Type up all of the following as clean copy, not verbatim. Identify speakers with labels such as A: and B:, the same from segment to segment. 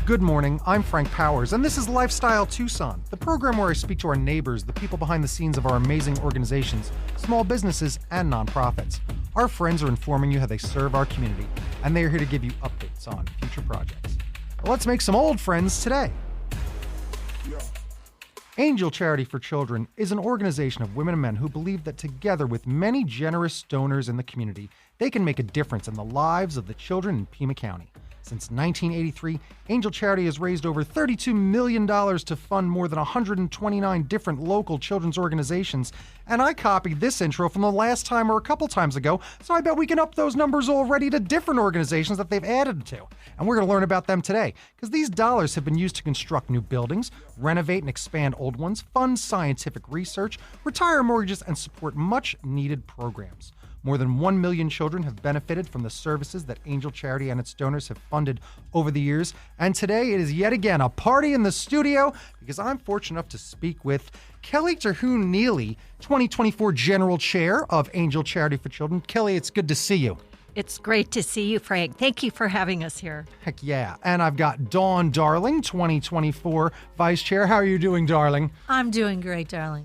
A: Good morning, I'm Frank Powers, and this is Lifestyle Tucson, the program where I speak to our neighbors, the people behind the scenes of our amazing organizations, small businesses, and nonprofits. Our friends are informing you how they serve our community, and they are here to give you updates on future projects. Let's make some old friends today. Angel Charity for Children is an organization of women and men who believe that together with many generous donors in the community, they can make a difference in the lives of the children in Pima County. Since 1983, Angel Charity has raised over $32 million to fund more than 129 different local children's organizations. And I copied this intro from the last time or a couple times ago, so I bet we can up those numbers already to different organizations that they've added to. And we're going to learn about them today, because these dollars have been used to construct new buildings, renovate and expand old ones, fund scientific research, retire mortgages, and support much-needed programs. More than 1 million children have benefited from the services that Angel Charity and its donors have funded over the years. And today it is yet again a party in the studio because I'm fortunate enough to speak with Kelly Terhune Neely, 2024 General Chair of Angel Charity for Children. Kelly, it's good to see you.
B: It's great to see you, Frank. Thank you for having us here.
A: Heck yeah. And I've got Dawn Darling, 2024 Vice Chair. How are you doing, darling?
B: I'm doing great, darling.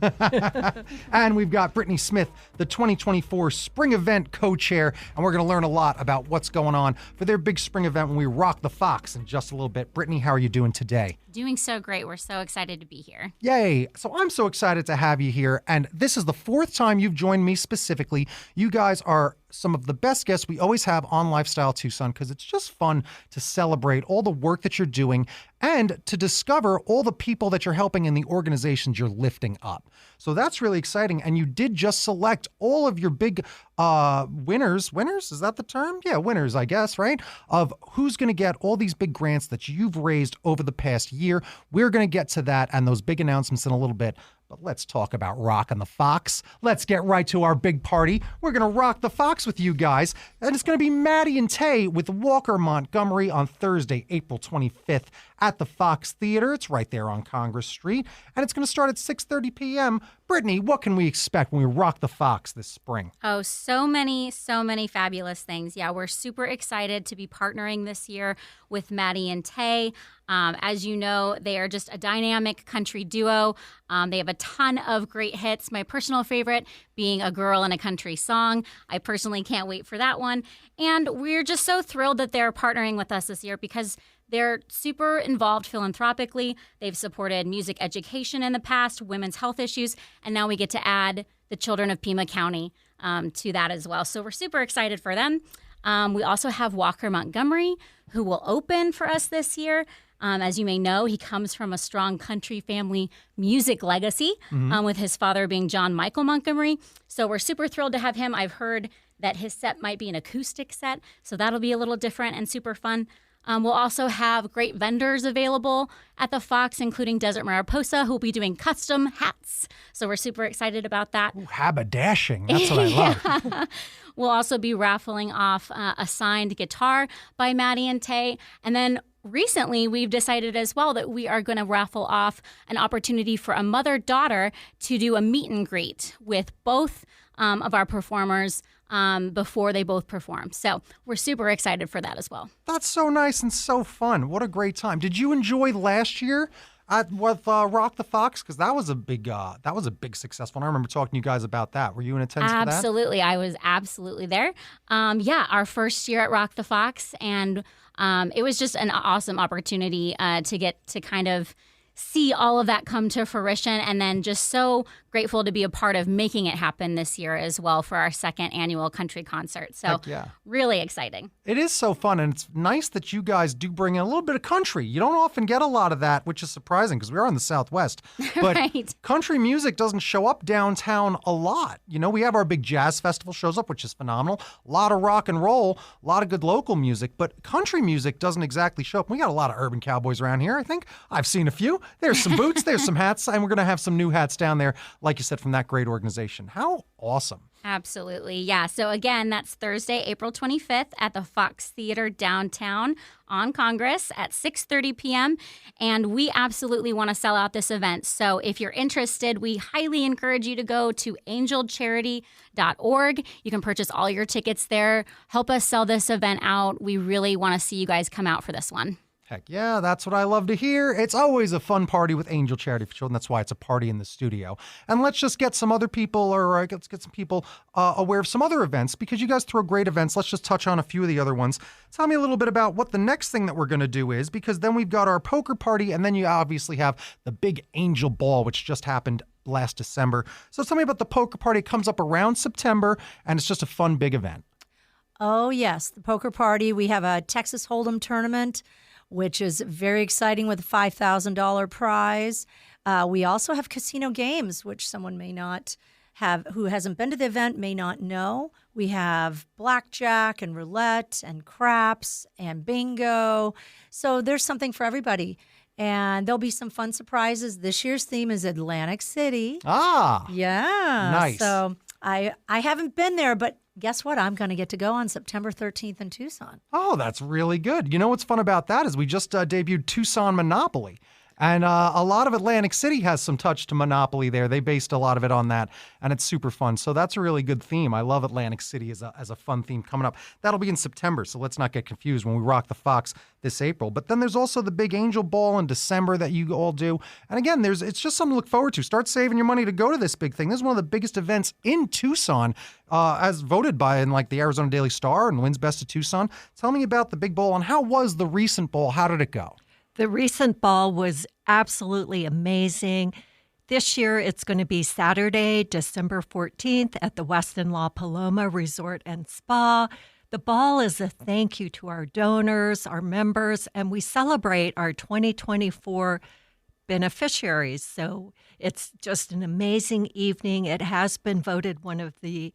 A: And we've got Brittany Smith, the 2024 Spring Event Co-Chair. And we're going to learn a lot about what's going on for their big spring event when we rock the Fox in just a little bit. Brittany, how are you doing today?
C: Doing so great. We're so excited to be here.
A: Yay. So I'm so excited to have you here. And this is the fourth time you've joined me specifically. You guys are some of the best guests we always have on Lifestyle Tucson because it's just fun to celebrate all the work that you're doing and to discover all the people that you're helping in the organizations you're lifting up. So that's really exciting. And you did just select all of your big winners. Winners? Is that the term? Yeah, winners, I guess, right? Of who's going to get all these big grants that you've raised over the past year. We're going to get to that and those big announcements in a little bit. But let's talk about rocking the Fox. Let's get right to our big party. We're going to rock the Fox with you guys. And it's going to be Maddie and Tae with Walker Montgomery on Thursday, April 25th at the Fox Theater. It's right there on Congress Street. And it's going to start at 6:30 p.m. Brittany, what can we expect when we rock the Fox this spring?
C: Oh, so many fabulous things. Yeah, we're super excited to be partnering this year with Maddie and Tae. As you know, they are just a dynamic country duo. They have a ton of great hits. My personal favorite being A Girl in a Country Song. I personally can't wait for that one. And we're just so thrilled that they're partnering with us this year because they're super involved philanthropically. They've supported music education in the past, women's health issues, and now we get to add the children of Pima County to that as well. So we're super excited for them. We also have Walker Montgomery, who will open for us this year. As you may know, he comes from a strong country family music legacy, with his father being John Michael Montgomery. So we're super thrilled to have him. I've heard that his set might be an acoustic set, so that'll be a little different and super fun. We'll also have great vendors available at the Fox, including Desert Mariposa, who will be doing custom hats. So we're super excited about that.
A: Ooh, haberdashing. That's what I love.
C: We'll also be raffling off a signed guitar by Maddie and Tae. And then recently, we've decided as well that we are going to raffle off an opportunity for a mother-daughter to do a meet and greet with both of our performers before they both perform. So we're super excited for that as well.
A: That's so nice and so fun. What a great time. Did you enjoy last year with Rock the Fox? Because that was a big successful. And I remember talking to you guys about that. Were you in attendance for that?
C: Absolutely. I was absolutely there. Our first year at Rock the Fox. And it was just an awesome opportunity to get to kind of see all of that come to fruition, and then just so grateful to be a part of making it happen this year as well for our second annual country concert. So really exciting.
A: It is so fun, and it's nice that you guys do bring in a little bit of country. You don't often get a lot of that, which is surprising because we are in the Southwest. But
C: right.
A: Country music doesn't show up downtown a lot. You know, we have our big jazz festival shows up, which is phenomenal. A lot of rock and roll, a lot of good local music, but country music doesn't exactly show up. We got a lot of urban cowboys around here, I think. I've seen a few. There's some boots, there's some hats, and we're going to have some new hats down there, like you said, from that great organization. How awesome.
C: Absolutely. Yeah. So again, that's Thursday, April 25th at the Fox Theater downtown on Congress at 6:30 p.m. And we absolutely want to sell out this event. So if you're interested, we highly encourage you to go to angelcharity.org. You can purchase all your tickets there. Help us sell this event out. We really want to see you guys come out for this one.
A: Heck yeah, that's what I love to hear. It's always a fun party with Angel Charity for Children. That's why it's a party in the studio. And let's just get some other people, or let's get some people aware of some other events, because you guys throw great events. Let's just touch on a few of the other ones. Tell me a little bit about what the next thing that we're going to do is, because then we've got our poker party, and then you obviously have the big Angel Ball, which just happened last December. So tell me about the poker party. It comes up around September, and it's just a fun, big event.
D: Oh, yes, the poker party. We have a Texas Hold'em tournament, which is very exciting with a $5,000 prize. We also have casino games, which someone may not have, who hasn't been to the event, may not know. We have blackjack and roulette and craps and bingo. So there's something for everybody. And there'll be some fun surprises. This year's theme is Atlantic City.
A: Ah,
D: yeah.
A: nice.
D: So I haven't been there, but guess what? I'm going to get to go on September 13th in Tucson.
A: Oh, that's really good. You know what's fun about that is we just debuted Tucson Monopoly. And a lot of Atlantic City has some touch to Monopoly there. They based a lot of it on that, and it's super fun. So that's a really good theme. I love Atlantic City as a fun theme coming up. That'll be in September, so let's not get confused when we rock the Fox this April. But then there's also the big Angel Ball in December that you all do. And again, it's just something to look forward to. Start saving your money to go to this big thing. This is one of the biggest events in Tucson, as voted by in like the Arizona Daily Star and wins Best of Tucson. Tell me about the big ball, and how was the recent ball? How did it go?
B: The recent ball was absolutely amazing. This year, it's going to be Saturday, December 14th at the Westin La Paloma Resort and Spa. The ball is a thank you to our donors, our members, and we celebrate our 2024 beneficiaries. So it's just an amazing evening. It has been voted one of the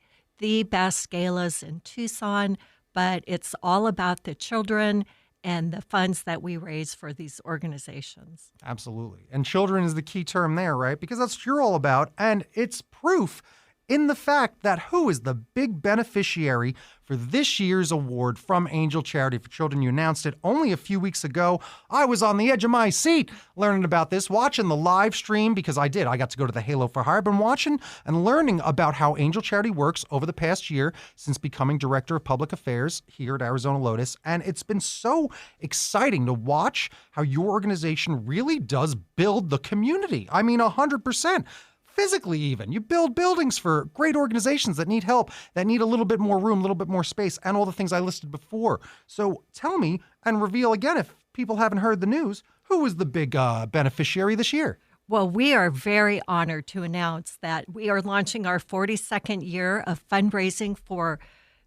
B: best galas in Tucson, but it's all about the children and the funds that we raise for these organizations.
A: Absolutely. And children is the key term there, right? Because that's what you're all about. And it's proof in the fact that who is the big beneficiary for this year's award from Angel Charity for Children. You announced it only a few weeks ago. I was on the edge of my seat learning about this, watching the live stream, because I got to go to the Halo for Hire. I've been watching and learning about how Angel Charity works over the past year since becoming Director of Public Affairs here at Arizona Lotus. And it's been so exciting to watch how your organization really does build the community. I mean, 100%. Physically even. You build buildings for great organizations that need help, that need a little bit more room, a little bit more space, and all the things I listed before. So tell me and reveal again, if people haven't heard the news, who was the big beneficiary this year?
B: Well, we are very honored to announce that we are launching our 42nd year of fundraising for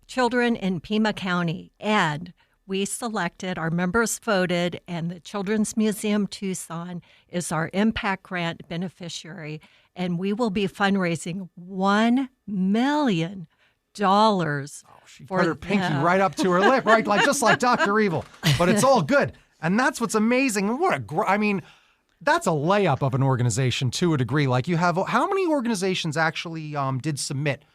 B: children in Pima County. And we selected, our members voted, and the Children's Museum Tucson is our impact grant beneficiary. And we will be fundraising $1 million
A: she put her pinky right up to her lip, right? Just like Dr. Evil. But it's all good. And that's what's amazing. That's a layup of an organization to a degree. Like, you have, how many organizations actually did submit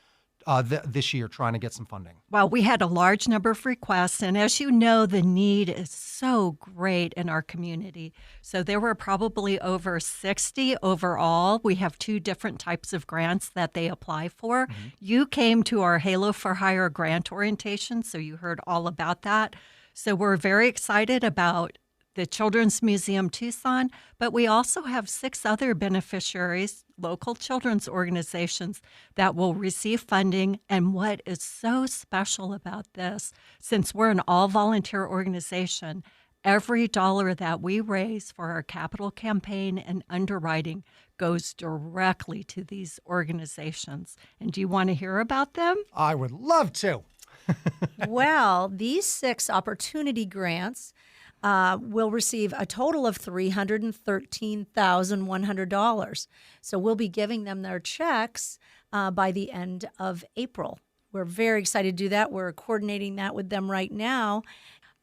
A: this year trying to get some funding?
B: Well, we had a large number of requests, and as you know, the need is so great in our community. So there were probably over 60 overall. We have 2 different types of grants that they apply for. Mm-hmm. You came to our Halo for Hire grant orientation, so you heard all about that. So we're very excited about the Children's Museum Tucson, but we also have 6 other beneficiaries, local children's organizations, that will receive funding. And what is so special about this, since we're an all-volunteer organization, every dollar that we raise for our capital campaign and underwriting goes directly to these organizations. And do you want to hear about them?
A: I would love to.
D: Well, these 6 opportunity grants will receive a total of $313,100. So we'll be giving them their checks by the end of April. We're very excited to do that. We're coordinating that with them right now.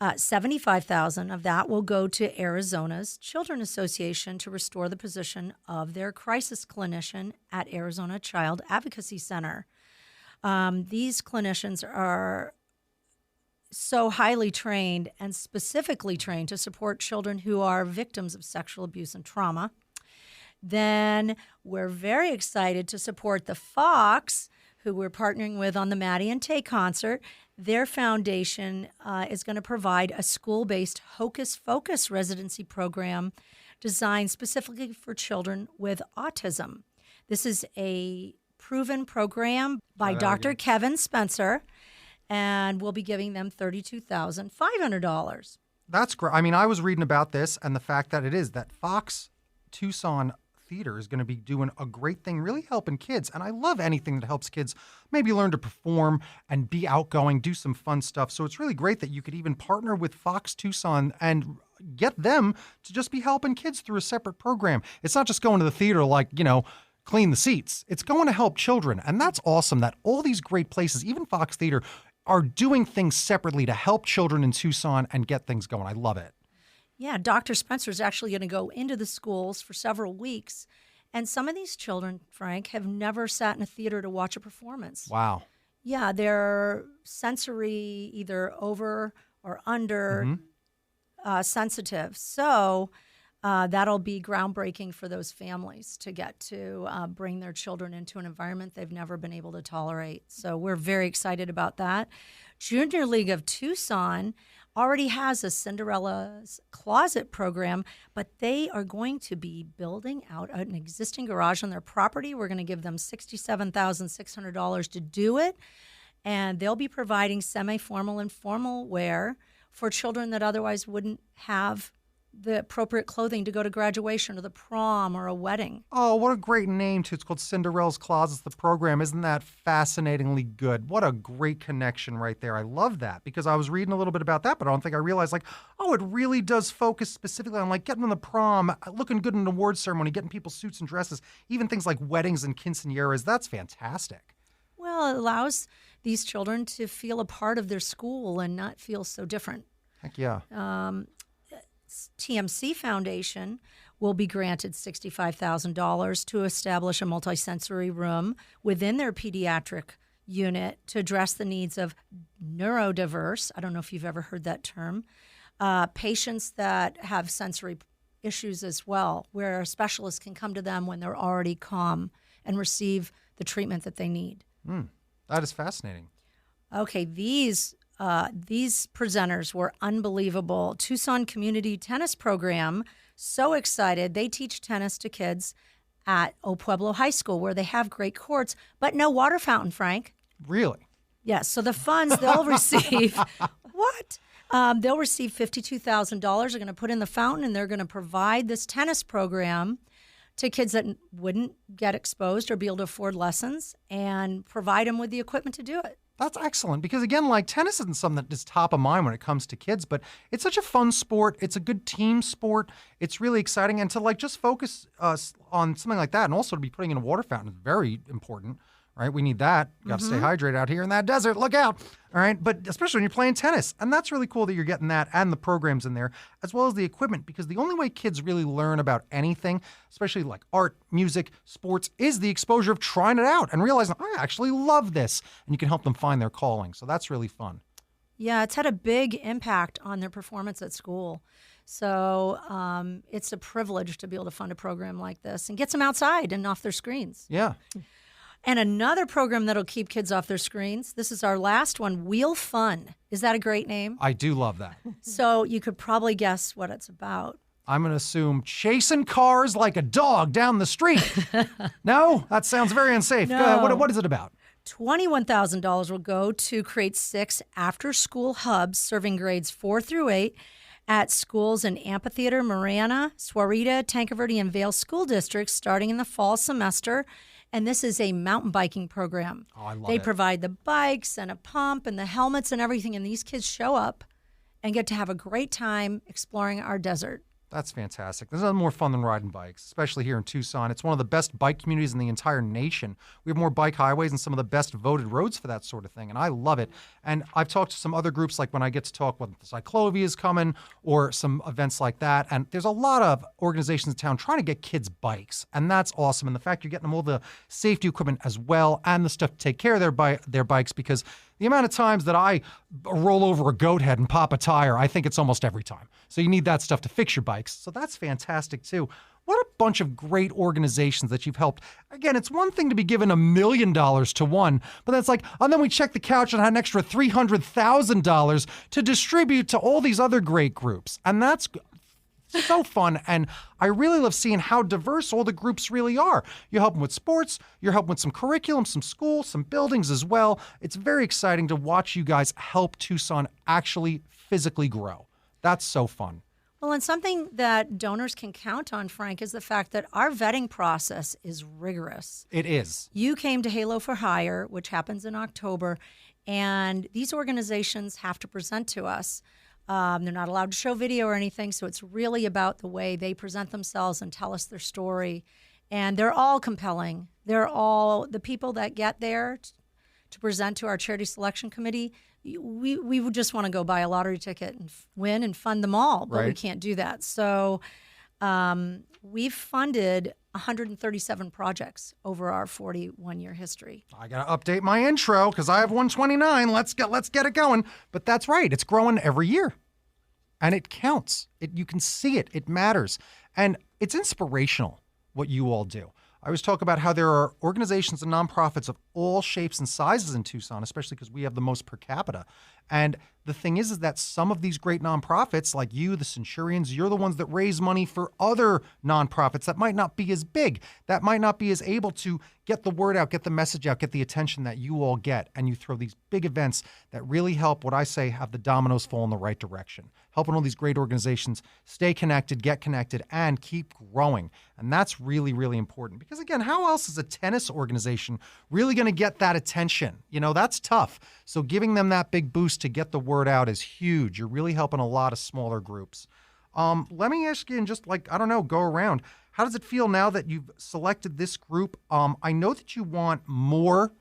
D: $75,000 of that will go to Arizona's Children Association to restore the position of their crisis clinician at Arizona Child Advocacy Center. These clinicians are so highly trained and specifically trained to support children who are victims of sexual abuse and trauma. Then we're very excited to support the Fox, who we're partnering with on the Maddie and Tae concert. Their foundation is going to provide a school-based Hocus Focus residency program designed specifically for children with autism. This is a proven program by Dr. Kevin Spencer, and we'll be giving them $32,500.
A: That's great. I mean, I was reading about this and the fact that it is that Fox Tucson Theater is going to be doing a great thing, really helping kids. And I love anything that helps kids maybe learn to perform and be outgoing, do some fun stuff. So it's really great that you could even partner with Fox Tucson and get them to just be helping kids through a separate program. It's not just going to the theater like, clean the seats. It's going to help children. And that's awesome that all these great places, even Fox Theater, are doing things separately to help children in Tucson and get things going. I love it.
D: Yeah, Dr. Spencer is actually going to go into the schools for several weeks. And some of these children, Frank, have never sat in a theater to watch a performance.
A: Wow.
D: Yeah, they're sensory, either over or under sensitive. So that'll be groundbreaking for those families to get to bring their children into an environment they've never been able to tolerate. So we're very excited about that. Junior League of Tucson already has a Cinderella's Closet program, but they are going to be building out an existing garage on their property. We're going to give them $67,600 to do it, and they'll be providing semi-formal and formal wear for children that otherwise wouldn't have the appropriate clothing to go to graduation or the prom or a wedding.
A: Oh, what a great name, too. It's called Cinderella's Closet, the program. Isn't that fascinatingly good? What a great connection right there. I love that because I was reading a little bit about that, but I don't think I realized, it really does focus specifically on, getting them to the prom, looking good in an awards ceremony, getting people suits and dresses, even things like weddings and quinceañeras. That's fantastic.
D: Well, it allows these children to feel a part of their school and not feel so different.
A: Heck yeah.
D: TMC Foundation will be granted $65,000 to establish a multisensory room within their pediatric unit to address the needs of neurodiverse, I don't know if you've ever heard that term, patients that have sensory issues as well, where a specialist can come to them when they're already calm and receive the treatment that they need.
A: That is fascinating.
D: Okay, these presenters were unbelievable. Tucson Community Tennis Program, so excited. They teach tennis to kids at O Pueblo High School where they have great courts, but no water fountain, Frank.
A: Really?
D: Yes, so the funds they'll receive, what? They'll receive $52,000. They're going to put in the fountain and they're going to provide this tennis program to kids that wouldn't get exposed or be able to afford lessons and provide them with the equipment to do it.
A: That's excellent because, again, tennis isn't something that is top of mind when it comes to kids, but it's such a fun sport. It's a good team sport. It's really exciting. And to, just focus us on something like that and also to be putting in a water fountain is very important, right? We need that. Got to stay hydrated out here in that desert. Look out, all right? But especially when you're playing tennis. And that's really cool that you're getting that and the programs in there, as well as the equipment, because the only way kids really learn about anything, especially art, music, sports, is the exposure of trying it out and realizing, I actually love this. And you can help them find their calling. So that's really fun.
D: Yeah, it's had a big impact on their performance at school. So it's a privilege to be able to fund a program like this and gets them outside and off their screens.
A: Yeah.
D: And another program that'll keep kids off their screens, this is our last one, Wheel Fun. Is that a great name?
A: I do love that.
D: So you could probably guess what it's about.
A: I'm going to assume chasing cars like a dog down the street. No? That sounds very unsafe.
D: No.
A: What is it about?
D: $21,000 will go to create 6 after-school hubs serving grades 4 through 8 at schools in Amphitheater, Marana, Sahuarita, Tanque Verde, and Vail school districts starting in the fall semester. And this is a mountain biking program.
A: Oh, I love
D: They
A: it.
D: provide the bikes and a pump and the helmets and everything, and these kids show up and get to have a great time exploring our desert.
A: That's fantastic. There's nothing more fun than riding bikes, especially here in Tucson. It's one of the best bike communities in the entire nation. We have more bike highways and some of the best voted roads for that sort of thing, and I love it. And I've talked to some other groups, like when I get to talk when the Cyclovia is coming or some events like that, and there's a lot of organizations in town trying to get kids bikes, and that's awesome. And the fact you're getting them all the safety equipment as well and the stuff to take care of their bikes, because the amount of times that I roll over a goat head and pop a tire, I think it's almost every time. So you need that stuff to fix your bikes. So that's fantastic too. What a bunch of great organizations that you've helped. Again, it's one thing to be given $1 million to one, but that's like, and then we checked the couch and had an extra $300,000 to distribute to all these other great groups. And that's so fun. And I really love seeing how diverse all the groups really are. You're helping with sports, you're helping with some curriculum, some schools, some buildings as well. It's very exciting to watch you guys help Tucson actually physically grow. That's so fun.
D: Well, and something that donors can count on, Frank, is the fact that our vetting process is rigorous.
A: It is.
D: You came to Halo for Hire, which happens in October, and these organizations have to present to us. They're not allowed to show video or anything, so it's really about the way they present themselves and tell us their story. And they're all compelling. They're all the people that get there to present to our charity selection committee. We would just want to go buy a lottery ticket and win and fund them all, but we can't do that. So we've funded 137 projects over our 41-year history.
A: I got to update my intro because I have 129. Let's get it going. But that's right. It's growing every year. And it counts. You can see it. It matters. And it's inspirational what you all do. I always talk about how there are organizations and nonprofits of all shapes and sizes in Tucson, especially because we have the most per capita. And the thing is that some of these great nonprofits, like you, the Centurions, you're the ones that raise money for other nonprofits that might not be as big, that might not be as able to get the word out, get the message out, get the attention that you all get. And you throw these big events that really help, what I say, have the dominoes fall in the right direction, helping all these great organizations stay connected, get connected, and keep growing. And that's really, really important. Because again, how else is a tennis organization really going to get that attention? That's tough. So giving them that big boost to get the word out is huge. You're really helping a lot of smaller groups. Let me ask you, and just go around. How does it feel now that you've selected this group? I know that you want more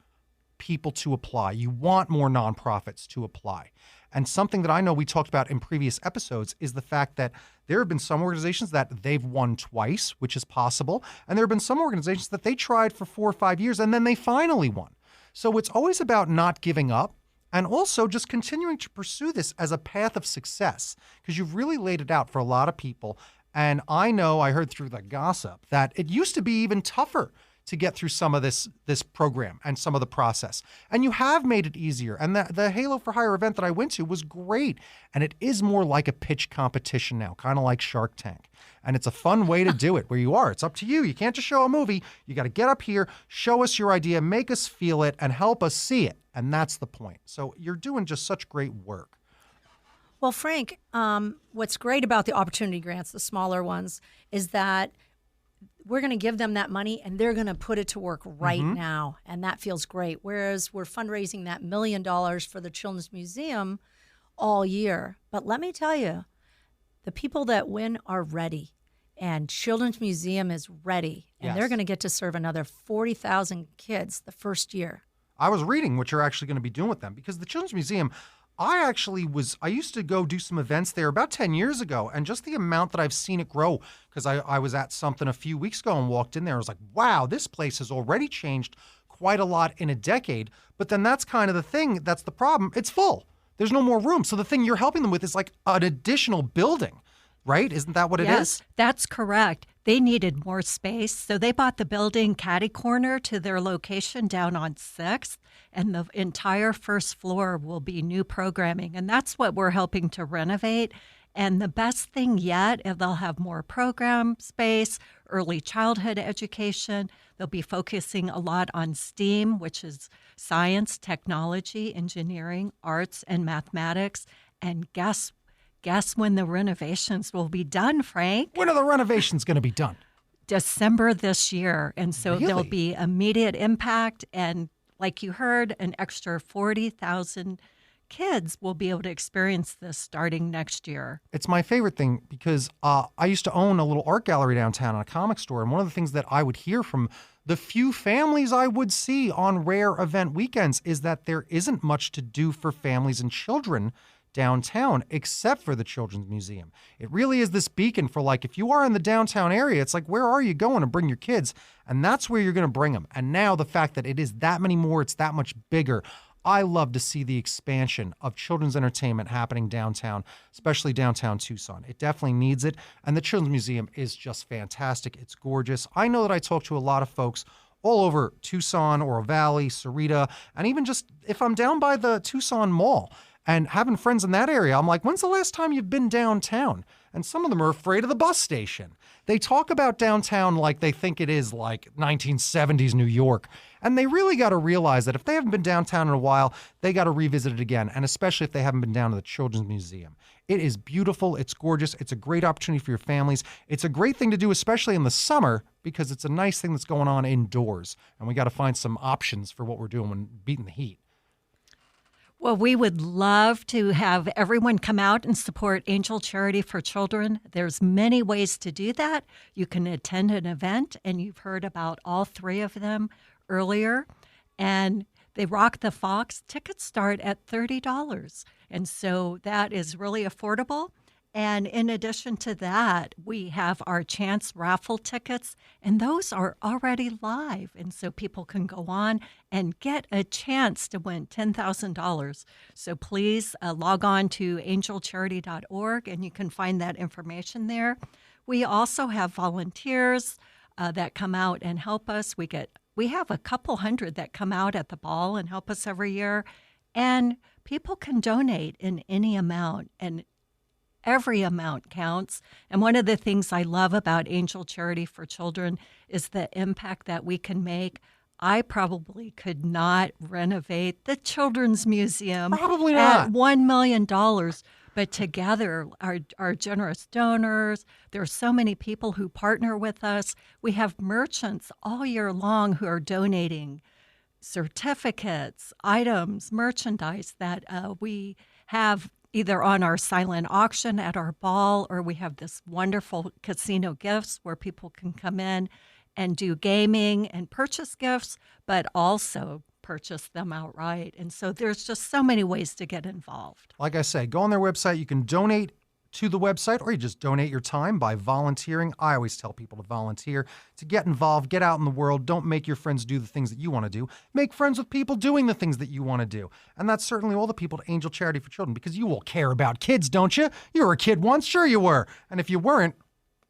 A: people to apply. You want more nonprofits to apply. And something that I know we talked about in previous episodes is the fact that there have been some organizations that they've won twice, which is possible. And there have been some organizations that they tried for 4 or 5 years and then they finally won. So it's always about not giving up and also just continuing to pursue this as a path of success, because you've really laid it out for a lot of people. And I know, I heard through the gossip that it used to be even tougher to get through some of this program and some of the process. And you have made it easier. And the Halo for Hire event that I went to was great. And it is more like a pitch competition now, kind of like Shark Tank. And it's a fun way to do it where you are. It's up to you. You can't just show a movie. You got to get up here, show us your idea, make us feel it, and help us see it. And that's the point. So you're doing just such great work.
D: Well, Frank, what's great about the opportunity grants, the smaller ones, is that we're going to give them that money and they're going to put it to work right now. And that feels great. Whereas we're fundraising that $1 million for the Children's Museum all year. But let me tell you, the people that win are ready. And Children's Museum is ready. And they're going to get to serve another 40,000 kids the first year.
A: I was reading what you're actually going to be doing with them, because the Children's Museum, I used to go do some events there about 10 years ago, and just the amount that I've seen it grow, because I was at something a few weeks ago and walked in there. I was like, wow, this place has already changed quite a lot in a decade. But then that's kind of the thing. That's the problem. It's full. There's no more room. So the thing you're helping them with is like an additional building, right? Isn't that what it is?
B: Yes, that's correct. They needed more space, so they bought the building catty corner to their location down on 6th, and the entire first floor will be new programming, and that's what we're helping to renovate. And the best thing yet, they'll have more program space, early childhood education. They'll be focusing a lot on STEAM, which is science, technology, engineering, arts, and mathematics. And guess when the renovations will be done, Frank?
A: When are the renovations going to be done?
B: December this year. And so there'll be immediate impact. And like you heard, an extra 40,000 kids will be able to experience this starting next year.
A: It's my favorite thing because I used to own a little art gallery downtown and a comic store. And one of the things that I would hear from the few families I would see on rare event weekends is that there isn't much to do for families and children downtown except for the Children's Museum. It really is this beacon for, like, if you are in the downtown area, it's like, where are you going to bring your kids? And that's where you're going to bring them. And now the fact that it is that many more, it's that much bigger. I love to see the expansion of children's entertainment happening downtown, especially downtown Tucson. It definitely needs it. And the Children's Museum is just fantastic. It's gorgeous. I know that I talk to a lot of folks all over Tucson, Oro Valley, Sarita, and even just if I'm down by the Tucson Mall and having friends in that area, I'm like, when's the last time you've been downtown? And some of them are afraid of the bus station. They talk about downtown like they think it is like 1970s New York. And they really got to realize that if they haven't been downtown in a while, they got to revisit it again. And especially if they haven't been down to the Children's Museum. It is beautiful. It's gorgeous. It's a great opportunity for your families. It's a great thing to do, especially in the summer, because it's a nice thing that's going on indoors. And we got to find some options for what we're doing when beating the heat.
B: Well, we would love to have everyone come out and support Angel Charity for Children. There's many ways to do that. You can attend an event, and you've heard about all three of them earlier. And they Rock the Fox. Tickets start at $30. And so that is really affordable. And in addition to that, we have our chance raffle tickets, and those are already live. And so people can go on and get a chance to win $10,000. So please log on to angelcharity.org, and you can find that information there. We also have volunteers that come out and help us. We have a couple hundred that come out at the ball and help us every year. And people can donate in any amount, and every amount counts. And one of the things I love about Angel Charity for Children is the impact that we can make. I probably could not renovate the Children's Museum
A: Probably not.
B: at $1 million. But together, our generous donors, there are so many people who partner with us. We have merchants all year long who are donating certificates, items, merchandise that we have either on our silent auction at our ball, or we have this wonderful casino gifts where people can come in and do gaming and purchase gifts, but also purchase them outright. And so there's just so many ways to get involved.
A: Like I say, go on their website. You can donate to the website, or you just donate your time by volunteering. I always tell people to volunteer, to get involved, get out in the world. Don't make your friends do the things that you want to do. Make friends with people doing the things that you want to do. And that's certainly all the people to Angel Charity for Children, because you will care about kids, don't you? You were a kid once, sure you were. And if you weren't,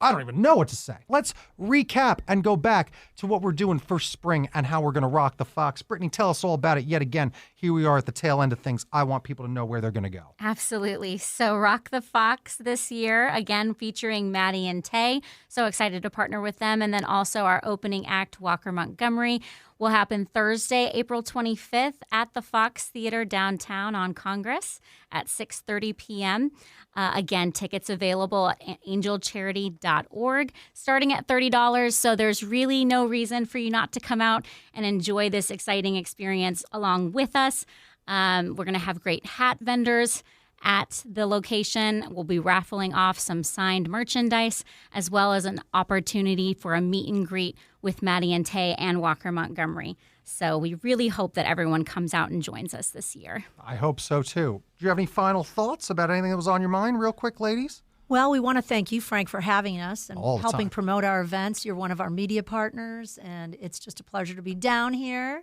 A: I don't even know what to say. Let's recap and go back to what we're doing for spring and how we're going to rock the Fox. Brittany, tell us all about it yet again. Here we are at the tail end of things. I want people to know where they're going to go.
C: Absolutely. So Rock the Fox this year, again, featuring Maddie and Tae. So excited to partner with them. And then also our opening act, Walker Montgomery, will happen Thursday, April 25th at the Fox Theater downtown on Congress at 6:30 p.m. Again, tickets available at angelcharity.org, starting at $30. So there's really no reason for you not to come out and enjoy this exciting experience along with us. We're going to have great hat vendors at the location. We'll be raffling off some signed merchandise, as well as an opportunity for a meet and greet with Maddie and Tae and Walker Montgomery. So we really hope that everyone comes out and joins us this year.
A: I hope so, too. Do you have any final thoughts about anything that was on your mind, real quick, ladies?
D: Well, we want to thank you, Frank, for having us and
A: All the
D: helping
A: time.
D: promote our events. You're one of our media partners, and it's just a pleasure to be down here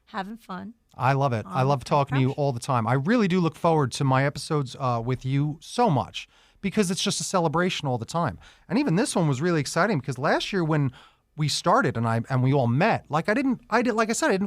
D: having fun.
A: I love it. I love talking to you all the time. I really do look forward to my episodes with you so much, because it's just a celebration all the time. And even this one was really exciting, because last year when we started and we all met, like I didn't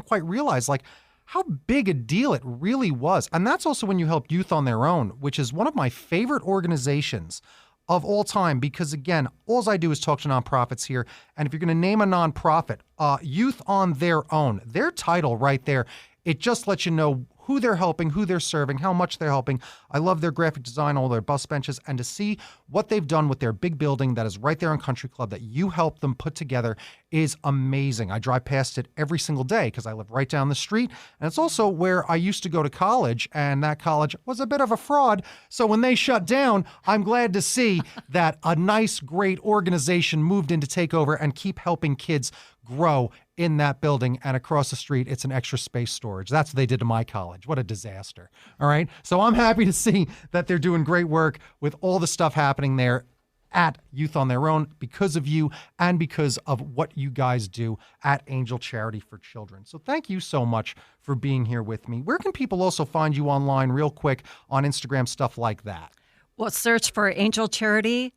A: quite realize like how big a deal it really was. And that's also when you help Youth on Their Own, which is one of my favorite organizations of all time, because again, all I do is talk to nonprofits here. And if you're going to name a nonprofit, Youth on Their Own, their title right there, it just lets you know who they're helping, who they're serving, how much they're helping. I love their graphic design, all their bus benches, and to see what they've done with their big building that is right there in Country Club that you helped them put together is amazing. I drive past it every single day because I live right down the street. And it's also where I used to go to college, and that college was a bit of a fraud. So when they shut down, I'm glad to see that a nice, great organization moved in to take over and keep helping kids grow in that building. And across the street, it's an extra space storage. That's what they did to my college. What a disaster. All right. So I'm happy to see that they're doing great work with all the stuff happening there. at Youth on Their Own because of you and because of what you guys do at Angel Charity for Children. So thank you so much for being here with me. Where can people also find you online real quick on Instagram, stuff like that?
B: Well, search for Angel Charity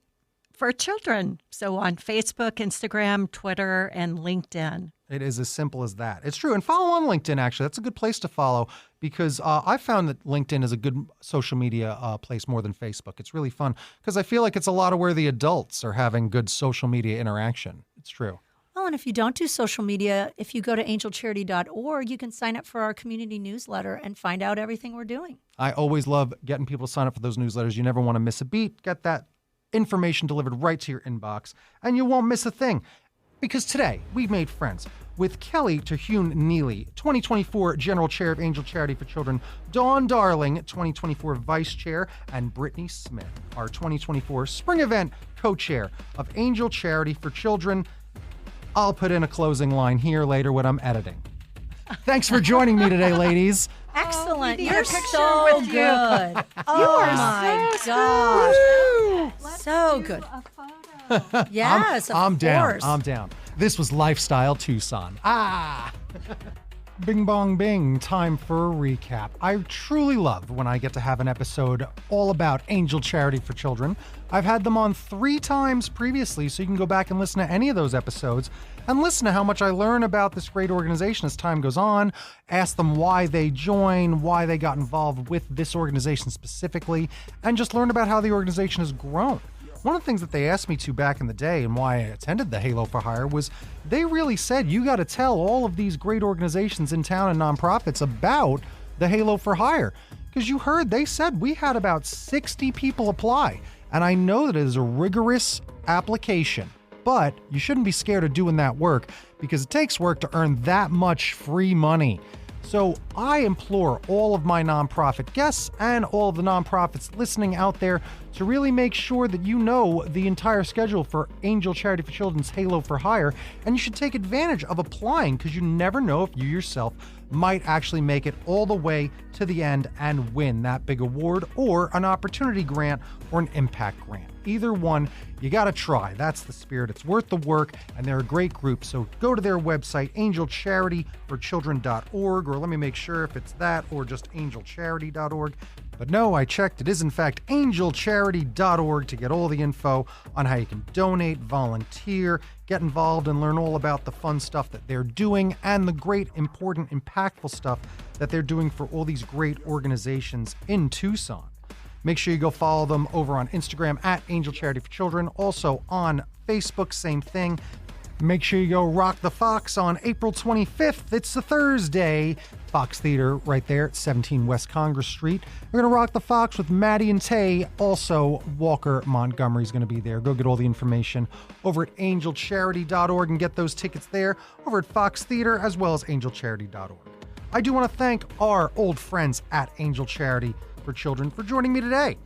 B: for Children. So on Facebook, Instagram, Twitter, and LinkedIn.
A: It is as simple as that. It's true. And follow on LinkedIn, actually. That's a good place to follow because I found that LinkedIn is a good social media place more than Facebook. It's really fun because I feel like it's a lot of where the adults are having good social media interaction. It's true.
D: Well, and if you don't do social media, if you go to angelcharity.org, you can sign up for our community newsletter and find out everything we're doing.
A: I always love getting people to sign up for those newsletters. You never want to miss a beat. Get that information delivered right to your inbox, and you won't miss a thing. Because today, we've made friends with Kelly Terhune Neely, 2024 General Chair of Angel Charity for Children, Dawn Darling, 2024 Vice Chair, and Brittany Smith, our 2024 Spring Event Co-Chair of Angel Charity for Children. I'll put in a closing line here later when I'm editing. Thanks for joining me today, ladies.
D: Excellent.
B: we need
D: You're
B: a picture
D: so
B: with you.
D: good. Oh, my gosh. So good. Yes,
A: I'm
D: of
A: down.
D: course.
A: I'm down. This was Lifestyle Tucson. Bing bong bing, time for a recap. I truly love when I get to have an episode all about Angel Charity for Children. I've had them on 3 times previously, so you can go back and listen to any of those episodes and listen to how much I learn about this great organization as time goes on, ask them why they joined, why they got involved with this organization specifically, and just learn about how the organization has grown. One of the things that they asked me to back in the day and why I attended the Halo for Hire was they really said, you got to tell all of these great organizations in town and nonprofits about the Halo for Hire. Because you heard, they said we had about 60 people apply. And I know that it is a rigorous application, but you shouldn't be scared of doing that work because it takes work to earn that much free money. So I implore all of my nonprofit guests and all of the nonprofits listening out there to really make sure that you know the entire schedule for Angel Charity for Children's Halo for Hire, and you should take advantage of applying because you never know if you yourself might actually make it all the way to the end and win that big award or an opportunity grant or an impact grant. Either one, you got to try. That's the spirit. It's worth the work, and they're a great group. So go to their website, angelcharityforchildren.org, or let me make sure if it's that or just angelcharity.org. But no, I checked. It is, in fact, angelcharity.org to get all the info on how you can donate, volunteer, get involved, and learn all about the fun stuff that they're doing and the great, important, impactful stuff that they're doing for all these great organizations in Tucson. Make sure you go follow them over on Instagram at Angel Charity for Children. Also on Facebook, same thing. Make sure you go rock the Fox on April 25th. It's a Thursday. Fox Theater right there at 17 West Congress Street. We're going to rock the Fox with Maddie and Tae. Also, Walker Montgomery is going to be there. Go get all the information over at angelcharity.org and get those tickets there over at Fox Theater as well as angelcharity.org. I do want to thank our old friends at Angel Charity for Children for joining me today.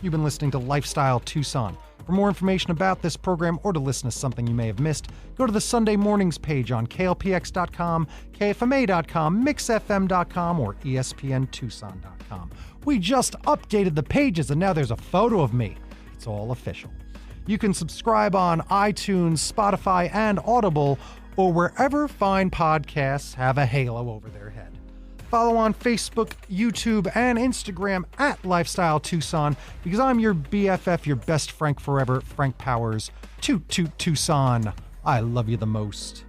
A: You've been listening to Lifestyle Tucson. For more information about this program or to listen to something you may have missed, go to the Sunday Mornings page on klpx.com, kfma.com, mixfm.com, or espntucson.com. We just updated the pages and now there's a photo of me. It's all official. You can subscribe on iTunes, Spotify, and Audible, or wherever fine podcasts have a halo over their head. Follow on Facebook, YouTube, and Instagram at Lifestyle Tucson because I'm your BFF, your best Frank forever, Frank Powers. Toot Toot Tucson. I love you the most.